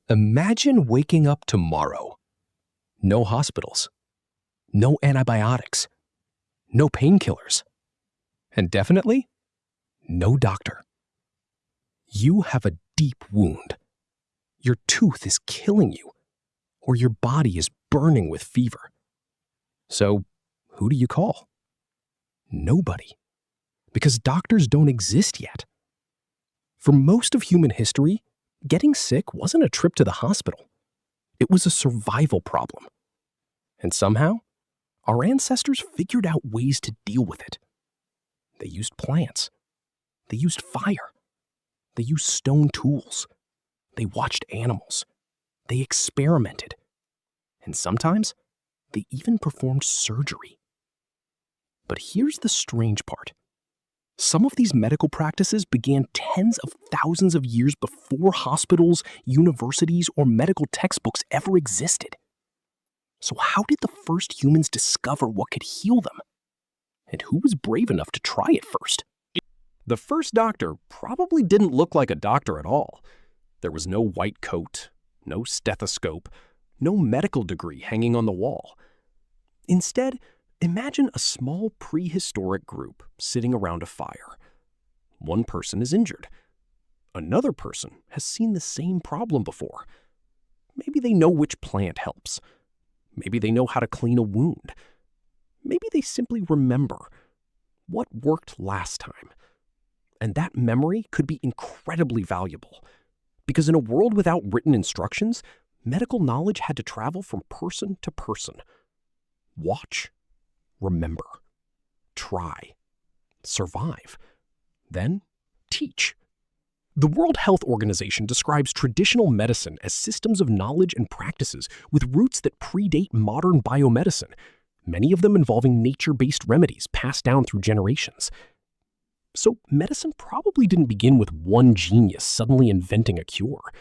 Imagine waking up tomorrow. No hospitals, no antibiotics, no painkillers, and definitely no doctor. You have a deep wound. Your tooth is killing you, or your body is burning with fever. So, who do you call? Nobody, because doctors don't exist yet. For most of human history, getting sick wasn't a trip to the hospital. It was a survival problem. And somehow, our ancestors figured out ways to deal with it. They used plants. They used fire. They used stone tools. They watched animals. They experimented. And sometimes, they even performed surgery. But here's the strange part. Some of these medical practices began tens of thousands of years before hospitals, universities, or medical textbooks ever existed. So how did the first humans discover what could heal them? And who was brave enough to try it first? The first doctor probably didn't look like a doctor at all. There was no white coat, no stethoscope, no medical degree hanging on the wall. Instead, imagine a small prehistoric group sitting around a fire. One person is injured. Another person has seen the same problem before. Maybe they know which plant helps. Maybe they know how to clean a wound. Maybe they simply remember what worked last time. And that memory could be incredibly valuable, because in a world without written instructions, medical knowledge had to travel from person to person. Watch, remember, try, survive, then teach. The World Health Organization describes traditional medicine as systems of knowledge and practices with roots that predate modern biomedicine, many of them involving nature-based remedies passed down through generations. So medicine probably didn't begin with one genius suddenly inventing a cure.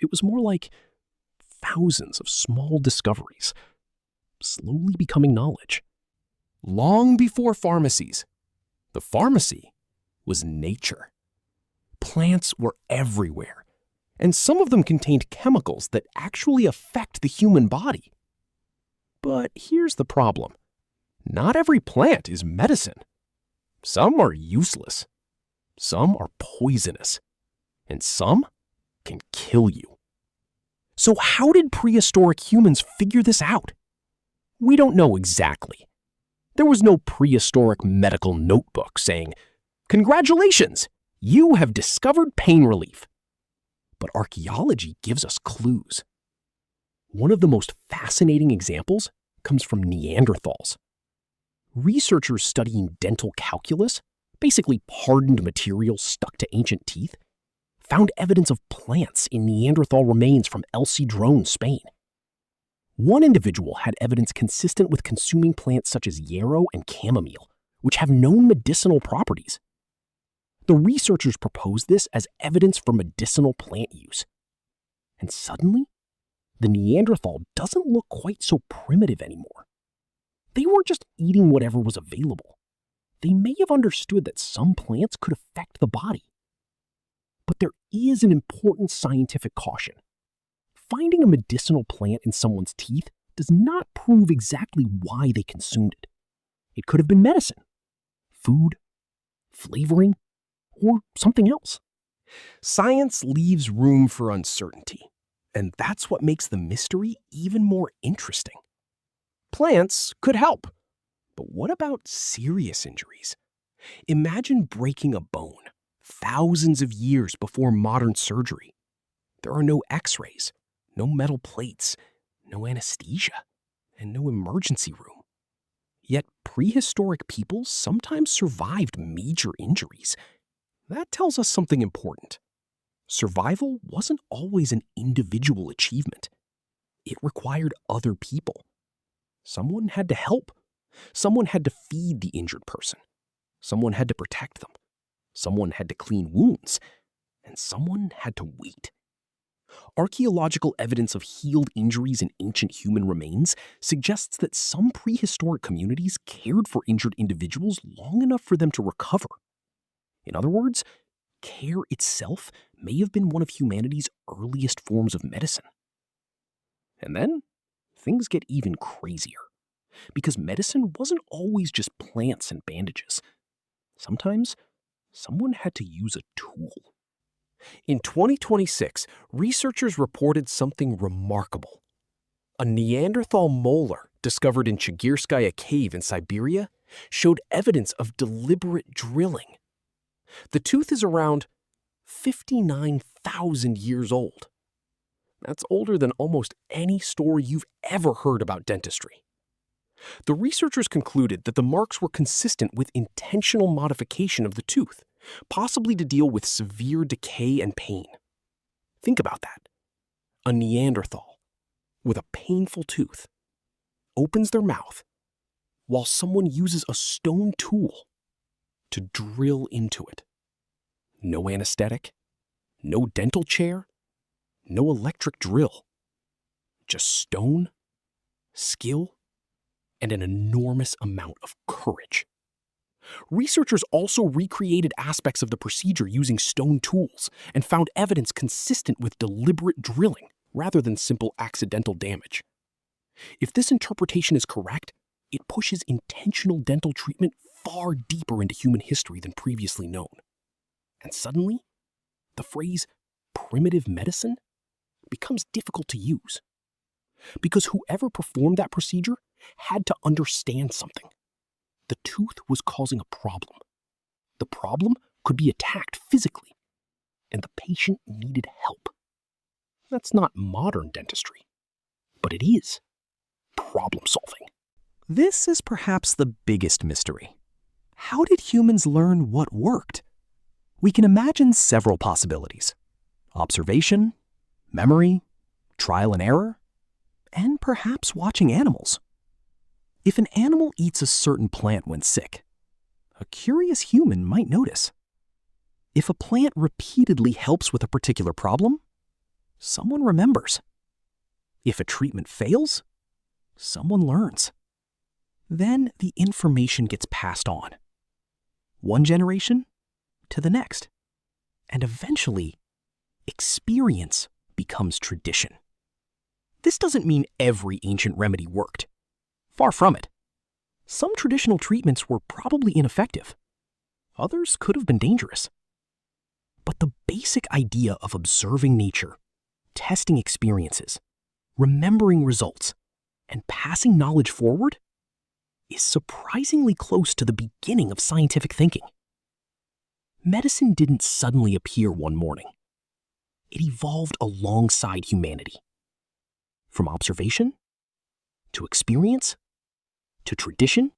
It was more like thousands of small discoveries, slowly becoming knowledge. Long before pharmacies, the pharmacy was nature. Plants were everywhere, and some of them contained chemicals that actually affect the human body. But here's the problem. Not every plant is medicine. Some are useless, some are poisonous, and some can kill you. So how did prehistoric humans figure this out? We don't know exactly. There was no prehistoric medical notebook saying, "Congratulations, you have discovered pain relief." But archaeology gives us clues. One of the most fascinating examples comes from Neanderthals. Researchers studying dental calculus, basically hardened material stuck to ancient teeth, found evidence of plants in Neanderthal remains from El Cedrón, Spain. One individual had evidence consistent with consuming plants such as yarrow and chamomile, which have known medicinal properties. The researchers proposed this as evidence for medicinal plant use. And suddenly, the Neanderthal doesn't look quite so primitive anymore. They weren't just eating whatever was available. They may have understood that some plants could affect the body. But there is an important scientific caution. Finding a medicinal plant in someone's teeth does not prove exactly why they consumed it. It could have been medicine, food, flavoring, or something else. Science leaves room for uncertainty, and that's what makes the mystery even more interesting. Plants could help, but what about serious injuries? Imagine breaking a bone thousands of years before modern surgery. There are no x-rays, no metal plates, no anesthesia, and no emergency room. Yet prehistoric people sometimes survived major injuries. That tells us something important. Survival wasn't always an individual achievement. It required other people. Someone had to help. Someone had to feed the injured person. Someone had to protect them. Someone had to clean wounds. And someone had to wait. Archaeological evidence of healed injuries in ancient human remains suggests that some prehistoric communities cared for injured individuals long enough for them to recover. In other words, care itself may have been one of humanity's earliest forms of medicine. And then things get even crazier, because medicine wasn't always just plants and bandages. Sometimes someone had to use a tool. In 2026, researchers reported something remarkable. A Neanderthal molar discovered in Chagyrskaya Cave in Siberia showed evidence of deliberate drilling. The tooth is around 59,000 years old. That's older than almost any story you've ever heard about dentistry. The researchers concluded that the marks were consistent with intentional modification of the tooth, possibly to deal with severe decay and pain. Think about that. A Neanderthal with a painful tooth opens their mouth while someone uses a stone tool to drill into it. No anesthetic, no dental chair, no electric drill. Just stone, skill, and an enormous amount of courage. Researchers also recreated aspects of the procedure using stone tools and found evidence consistent with deliberate drilling rather than simple accidental damage. If this interpretation is correct, it pushes intentional dental treatment far deeper into human history than previously known. And suddenly, the phrase primitive medicine becomes difficult to use. Because whoever performed that procedure had to understand something. The tooth was causing a problem. The problem could be attacked physically, and the patient needed help. That's not modern dentistry, but it is problem solving. This is perhaps the biggest mystery. How did humans learn what worked? We can imagine several possibilities: observation, memory, trial and error, and perhaps watching animals. If an animal eats a certain plant when sick, a curious human might notice. If a plant repeatedly helps with a particular problem, someone remembers. If a treatment fails, someone learns. Then the information gets passed on. One generation to the next. And eventually, experience becomes tradition. This doesn't mean every ancient remedy worked. Far from it. Some traditional treatments were probably ineffective. Others could have been dangerous. But the basic idea of observing nature, testing experiences, remembering results, and passing knowledge forward is surprisingly close to the beginning of scientific thinking. Medicine didn't suddenly appear one morning. It evolved alongside humanity. From observation, to experience, to tradition,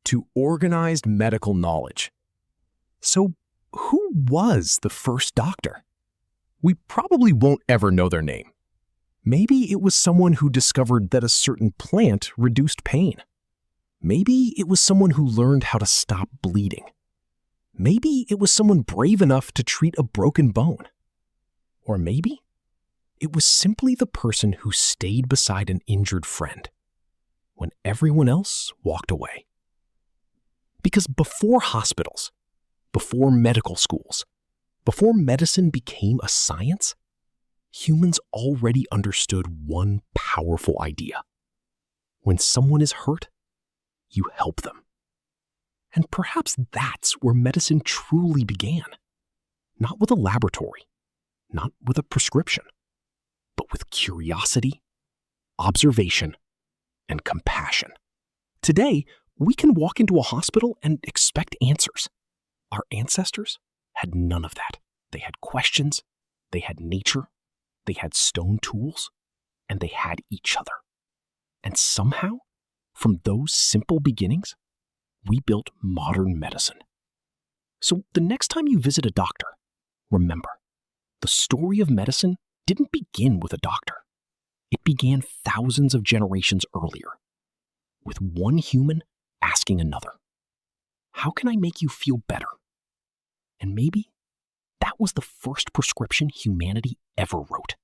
to organized medical knowledge. So, who was the first doctor? We probably won't ever know their name. Maybe it was someone who discovered that a certain plant reduced pain. Maybe it was someone who learned how to stop bleeding. Maybe it was someone brave enough to treat a broken bone. Or maybe it was simply the person who stayed beside an injured friend when everyone else walked away. Because before hospitals, before medical schools, before medicine became a science, humans already understood one powerful idea. When someone is hurt, you help them. And perhaps that's where medicine truly began. Not with a laboratory, not with a prescription, but with curiosity, observation, and compassion. Today, we can walk into a hospital and expect answers. Our ancestors had none of that. They had questions, they had nature, they had stone tools, and they had each other. And somehow, from those simple beginnings, we built modern medicine. So the next time you visit a doctor, remember, the story of medicine didn't begin with a doctor. It began thousands of generations earlier, with one human asking another, "How can I make you feel better?" And maybe that was the first prescription humanity ever wrote.